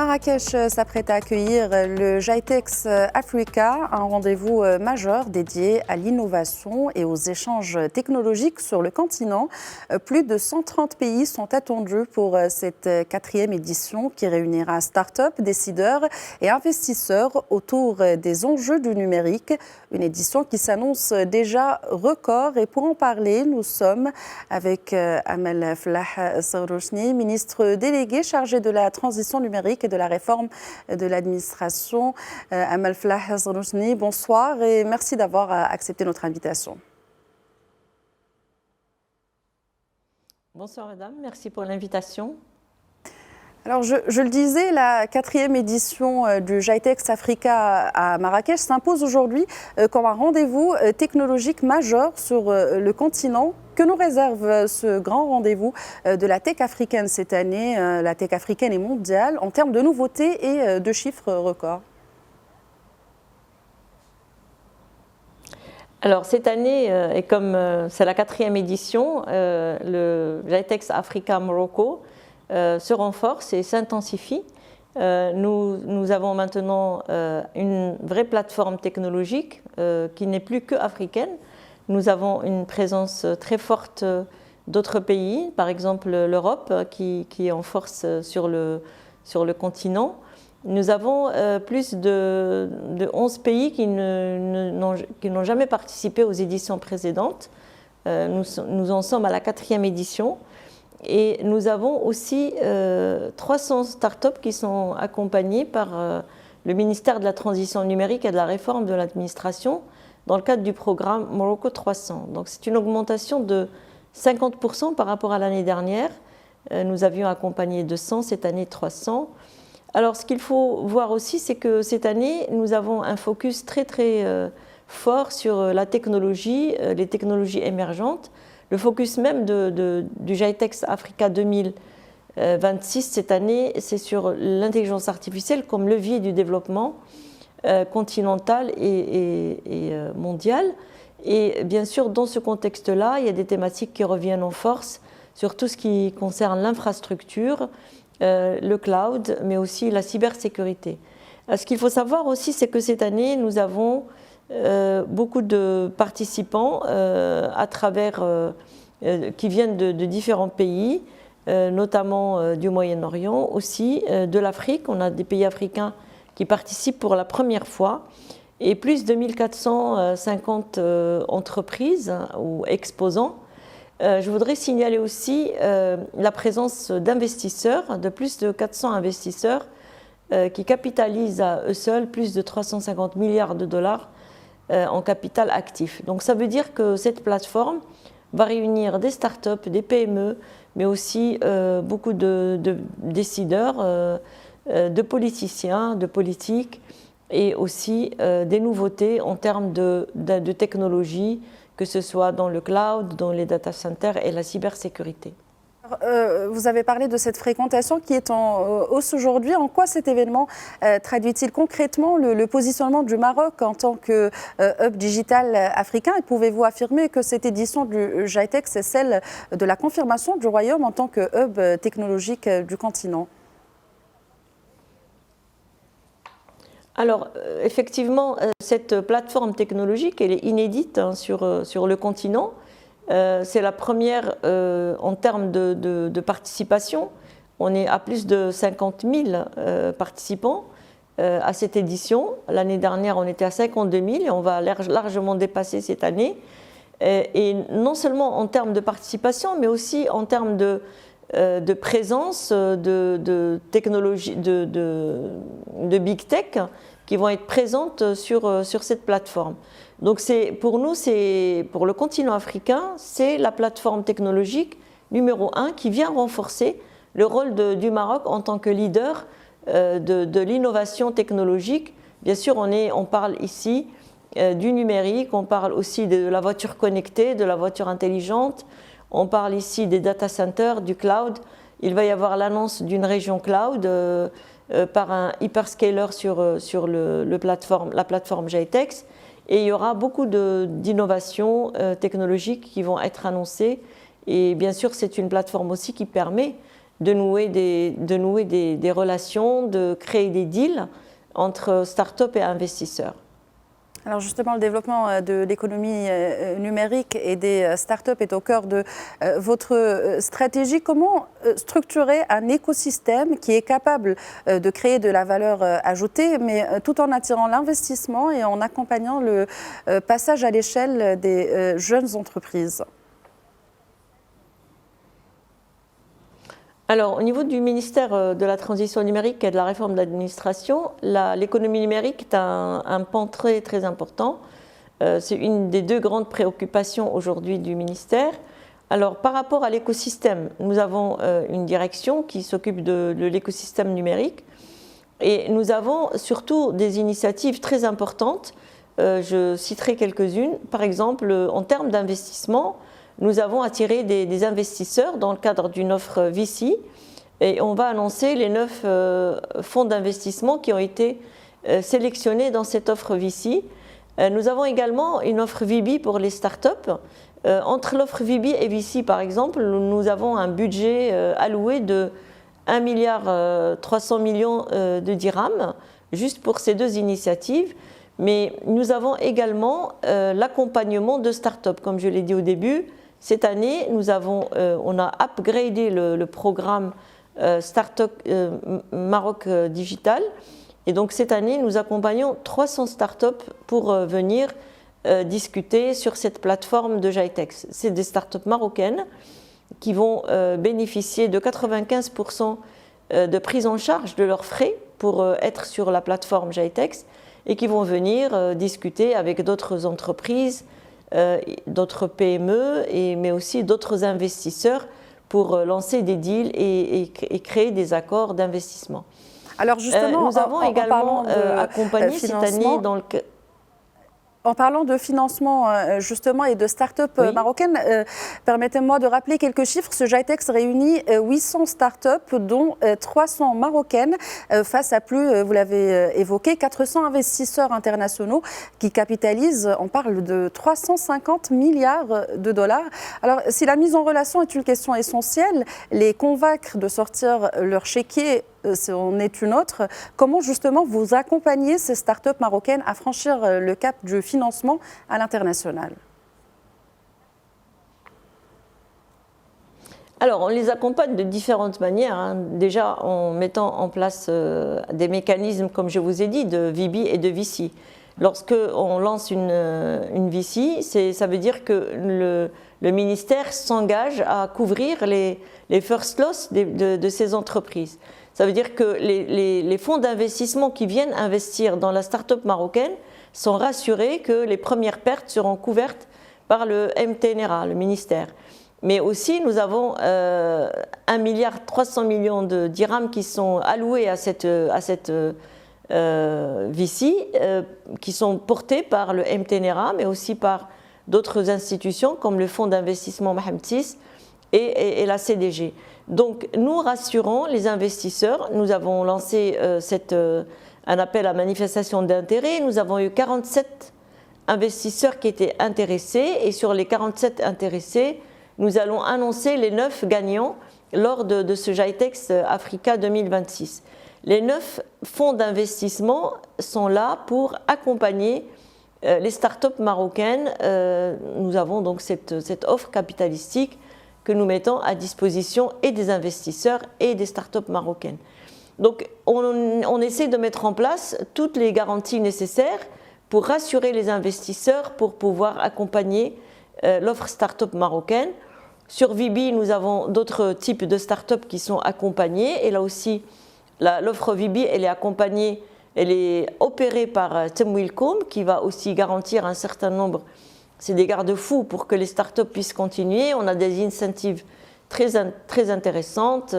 Marrakech s'apprête à accueillir le GITEX Africa, un rendez-vous majeur dédié à l'innovation et aux échanges technologiques sur le continent. Plus de 130 pays sont attendus pour cette 4e édition qui réunira start-up, décideurs et investisseurs autour des enjeux du numérique. Une édition qui s'annonce déjà record. Et pour en parler, nous sommes avec Amal Flah Sarouchni, ministre délégué chargé de la transition numérique et de la réforme de l'administration. Amal Flah Sarouchni, bonsoir et merci d'avoir accepté notre invitation. Bonsoir madame, merci pour l'invitation. Alors je le disais, la 4e édition du GITEX Africa à Marrakech s'impose aujourd'hui comme un rendez-vous technologique majeur sur le continent. Que nous réserve ce grand rendez-vous de la tech africaine cette année, la tech africaine et mondiale, en termes de nouveautés et de chiffres records? Alors cette année, et comme c'est la 4e édition, le GITEX Africa Morocco se renforce et s'intensifie. Nous avons maintenant une vraie plateforme technologique qui n'est plus que africaine. Nous avons une présence très forte d'autres pays, par exemple l'Europe qui est en force sur le continent. Nous avons plus de 11 pays qui n'ont jamais participé aux éditions précédentes. Nous en sommes à la 4e édition. Et nous avons aussi 300 startups qui sont accompagnées par le ministère de la Transition numérique et de la réforme de l'administration dans le cadre du programme Morocco 300. Donc c'est une augmentation de 50% par rapport à l'année dernière. Nous avions accompagné 200, cette année 300. Alors ce qu'il faut voir aussi, c'est que cette année, nous avons un focus très fort sur la technologie, les technologies émergentes. Le focus même du GITEX Africa 2026 cette année, c'est sur l'intelligence artificielle comme levier du développement continental et mondial. Et bien sûr, dans ce contexte-là, il y a des thématiques qui reviennent en force sur tout ce qui concerne l'infrastructure, le cloud, mais aussi la cybersécurité. Ce qu'il faut savoir aussi, c'est que cette année, nous avons beaucoup de participants à travers, qui viennent de différents pays, notamment du Moyen-Orient, aussi de l'Afrique. On a des pays africains qui participent pour la première fois et plus de 1450 entreprises ou exposants. Je voudrais signaler aussi la présence d'investisseurs, de plus de 400 investisseurs qui capitalisent à eux seuls plus de 350 milliards de dollars en capital actif. Donc ça veut dire que cette plateforme va réunir des startups, des PME, mais aussi beaucoup de décideurs, de politiciens, de politiques, et aussi des nouveautés en termes de technologie, que ce soit dans le cloud, dans les data centers et la cybersécurité. Vous avez parlé de cette fréquentation qui est en hausse aujourd'hui. En quoi cet événement traduit-il concrètement le positionnement du Maroc en tant que hub digital africain? Et pouvez-vous affirmer que cette édition du GITEX est celle de la confirmation du Royaume en tant que hub technologique du continent? Alors, effectivement, cette plateforme technologique, elle est inédite sur le continent. C'est la première en termes de participation. On est à plus de 50 000 participants à cette édition. L'année dernière, on était à 52 000 et on va largement dépasser cette année. Et non seulement en termes de participation, mais aussi en termes de présence de technologie, de big tech qui vont être présentes sur cette plateforme. Donc pour nous, pour le continent africain, c'est la plateforme technologique numéro 1 qui vient renforcer le rôle du Maroc en tant que leader de l'innovation technologique. Bien sûr, on parle ici du numérique, on parle aussi de la voiture connectée, de la voiture intelligente, on parle ici des data centers, du cloud. Il va y avoir l'annonce d'une région cloud par un hyperscaler sur la plateforme GITEX. Et il y aura beaucoup d'innovations technologiques qui vont être annoncées. Et bien sûr, c'est une plateforme aussi qui permet de nouer des relations, de créer des deals entre start-up et investisseurs. Alors justement, le développement de l'économie numérique et des startups est au cœur de votre stratégie. Comment structurer un écosystème qui est capable de créer de la valeur ajoutée, mais tout en attirant l'investissement et en accompagnant le passage à l'échelle des jeunes entreprises? Alors, au niveau du ministère de la Transition numérique et de la réforme de l'administration, l'économie numérique est un pan très, très important. C'est une des deux grandes préoccupations aujourd'hui du ministère. Alors, par rapport à l'écosystème, nous avons une direction qui s'occupe de l'écosystème numérique et nous avons surtout des initiatives très importantes. Je citerai quelques-unes. Par exemple, en termes d'investissement, nous avons attiré des investisseurs dans le cadre d'une offre VC et on va annoncer les 9 fonds d'investissement qui ont été sélectionnés dans cette offre VC. Nous avons également une offre VB pour les startups. Entre l'offre VB et VC, par exemple, nous avons un budget alloué de 1,3 milliard de dirhams juste pour ces deux initiatives. Mais nous avons également l'accompagnement de startups, comme je l'ai dit au début. Cette année, on a upgradé le programme Startup Maroc Digital. Et donc cette année, nous accompagnons 300 startups pour venir discuter sur cette plateforme de GITEX. C'est des startups marocaines qui vont bénéficier de 95% de prise en charge de leurs frais pour être sur la plateforme GITEX et qui vont venir discuter avec d'autres entreprises, d'autres PME, mais aussi d'autres investisseurs pour lancer des deals et créer des accords d'investissement. Alors justement, nous avons également accompagné cette année dans le... En parlant de financement justement et de start-up marocaines, permettez-moi de rappeler quelques chiffres. Ce GITEX réunit 800 start-up, dont 300 marocaines, face à plus, vous l'avez évoqué, 400 investisseurs internationaux qui capitalisent, on parle de 350 milliards de dollars. Alors, si la mise en relation est une question essentielle, les convaincre de sortir leur chéquier en est une autre. Comment justement vous accompagnez ces startups marocaines à franchir le cap du financement à l'international? Alors, on les accompagne de différentes manières. Hein. Déjà, en mettant en place des mécanismes, comme je vous ai dit, de VB et de VC. Lorsque on lance une VC, ça veut dire que le ministère s'engage à couvrir les first loss de ces entreprises. Ça veut dire que les fonds d'investissement qui viennent investir dans la start-up marocaine sont rassurés que les premières pertes seront couvertes par le MTNRA, le ministère. Mais aussi, nous avons 1,3 milliard de dirhams qui sont alloués à cette VC, qui sont portés par le MTNRA, mais aussi par d'autres institutions comme le fonds d'investissement Mohamed VI et la CDG. Donc, nous rassurons les investisseurs. Nous avons lancé un appel à manifestation d'intérêt. Nous avons eu 47 investisseurs qui étaient intéressés. Et sur les 47 intéressés, nous allons annoncer les 9 gagnants lors de ce GITEX Africa 2026. Les 9 fonds d'investissement sont là pour accompagner les startups marocaines. Nous avons donc cette offre capitalistique que nous mettons à disposition et des investisseurs et des startups marocaines. Donc on essaie de mettre en place toutes les garanties nécessaires pour rassurer les investisseurs, pour pouvoir accompagner l'offre startup marocaine. Sur VB, nous avons d'autres types de startups qui sont accompagnés et là aussi l'offre VB elle est accompagnée, elle est opérée par Temwilcom qui va aussi garantir un certain nombre. C'est des garde-fous pour que les startups puissent continuer. On a des incentives très intéressantes.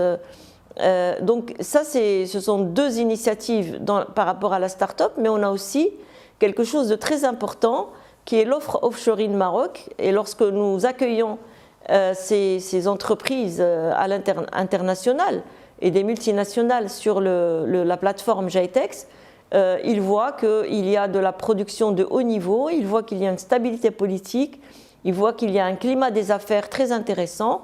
Donc ça, ce sont deux initiatives par rapport à la startup, mais on a aussi quelque chose de très important qui est l'offre Offshoring Maroc. Et lorsque nous accueillons ces entreprises à l'international et des multinationales sur la plateforme GITEX, ils voient qu'il y a de la production de haut niveau, ils voient qu'il y a une stabilité politique, ils voient qu'il y a un climat des affaires très intéressant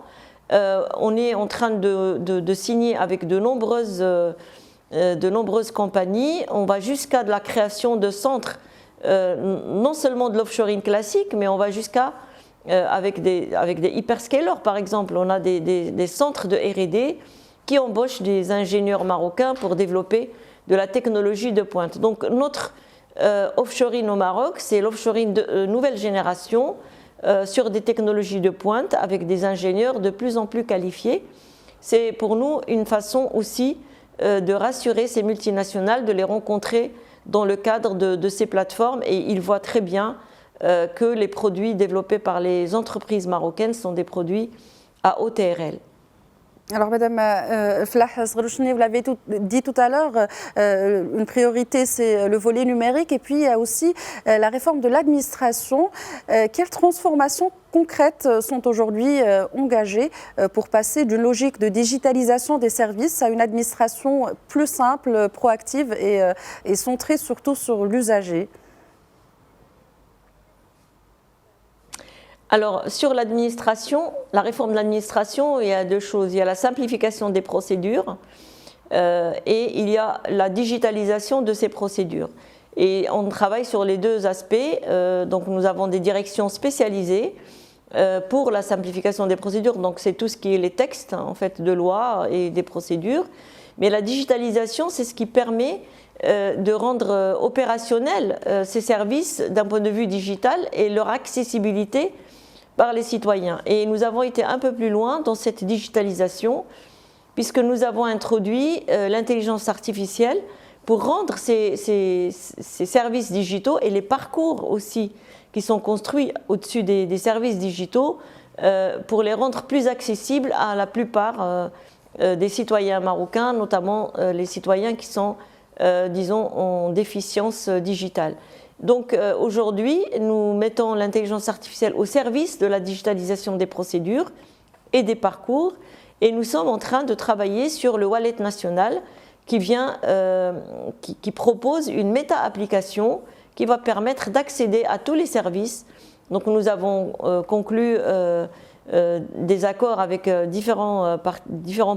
On est en train de signer avec de nombreuses compagnies. On va jusqu'à de la création de centres, non seulement de l'offshoring classique, mais on va jusqu'à, avec des hyperscalers par exemple, on a des centres de R&D qui embauchent des ingénieurs marocains pour développer de la technologie de pointe. Donc notre offshoring au Maroc, c'est l'offshoring de nouvelle génération sur des technologies de pointe avec des ingénieurs de plus en plus qualifiés. C'est pour nous une façon aussi de rassurer ces multinationales, de les rencontrer dans le cadre de ces plateformes, et ils voient très bien que les produits développés par les entreprises marocaines sont des produits à haut TRL. Alors, Madame Flah Sgrouchni, vous l'avez dit tout à l'heure, une priorité, c'est le volet numérique, et puis il y a aussi la réforme de l'administration. Quelles transformations concrètes sont aujourd'hui engagées pour passer d'une logique de digitalisation des services à une administration plus simple, proactive et centrée surtout sur l'usager ? Alors, sur l'administration, la réforme de l'administration, il y a deux choses. Il y a la simplification des procédures et il y a la digitalisation de ces procédures. Et on travaille sur les deux aspects. Donc, nous avons des directions spécialisées pour la simplification des procédures. Donc, c'est tout ce qui est les textes, en fait, de loi et des procédures. Mais la digitalisation, c'est ce qui permet de rendre opérationnels ces services d'un point de vue digital et leur accessibilité par les citoyens. Et nous avons été un peu plus loin dans cette digitalisation puisque nous avons introduit l'intelligence artificielle pour rendre ces services digitaux et les parcours aussi qui sont construits au-dessus des services digitaux pour les rendre plus accessibles à la plupart des citoyens marocains, notamment les citoyens qui sont, disons, en déficience digitale. Donc aujourd'hui, nous mettons l'intelligence artificielle au service de la digitalisation des procédures et des parcours, et nous sommes en train de travailler sur le wallet national qui propose une méta-application qui va permettre d'accéder à tous les services. Donc nous avons conclu des accords avec différents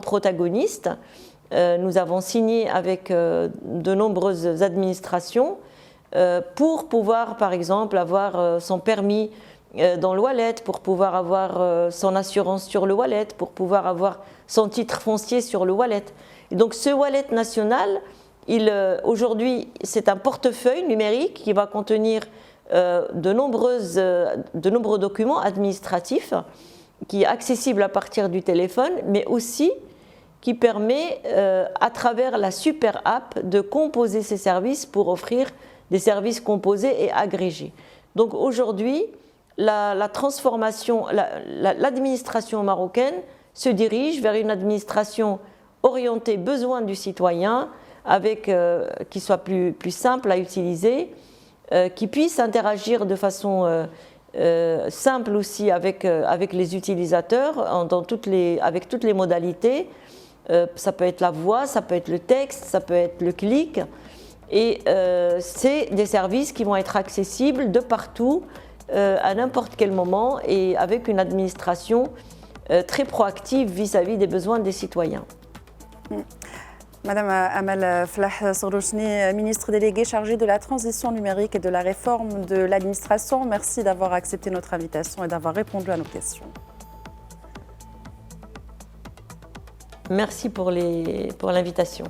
protagonistes. Nous avons signé avec de nombreuses administrations pour pouvoir, par exemple, avoir son permis dans le wallet, pour pouvoir avoir son assurance sur le wallet, pour pouvoir avoir son titre foncier sur le wallet. Et donc ce wallet national, aujourd'hui, c'est un portefeuille numérique qui va contenir de nombreux documents administratifs qui est accessible à partir du téléphone, mais aussi qui permet, à travers la super app, de composer ces services pour offrir des services composés et agrégés. Donc aujourd'hui, la transformation, l'administration marocaine se dirige vers une administration orientée besoin du citoyen, qui soit plus simple à utiliser, qui puisse interagir de façon simple aussi avec les utilisateurs, avec toutes les modalités. Ça peut être la voix, ça peut être le texte, ça peut être le clic. Et c'est des services qui vont être accessibles de partout, à n'importe quel moment, et avec une administration très proactive vis-à-vis des besoins des citoyens. Madame Amal Flah Sgrouchni, ministre déléguée chargée de la transition numérique et de la réforme de l'administration, merci d'avoir accepté notre invitation et d'avoir répondu à nos questions. Merci pour l'invitation.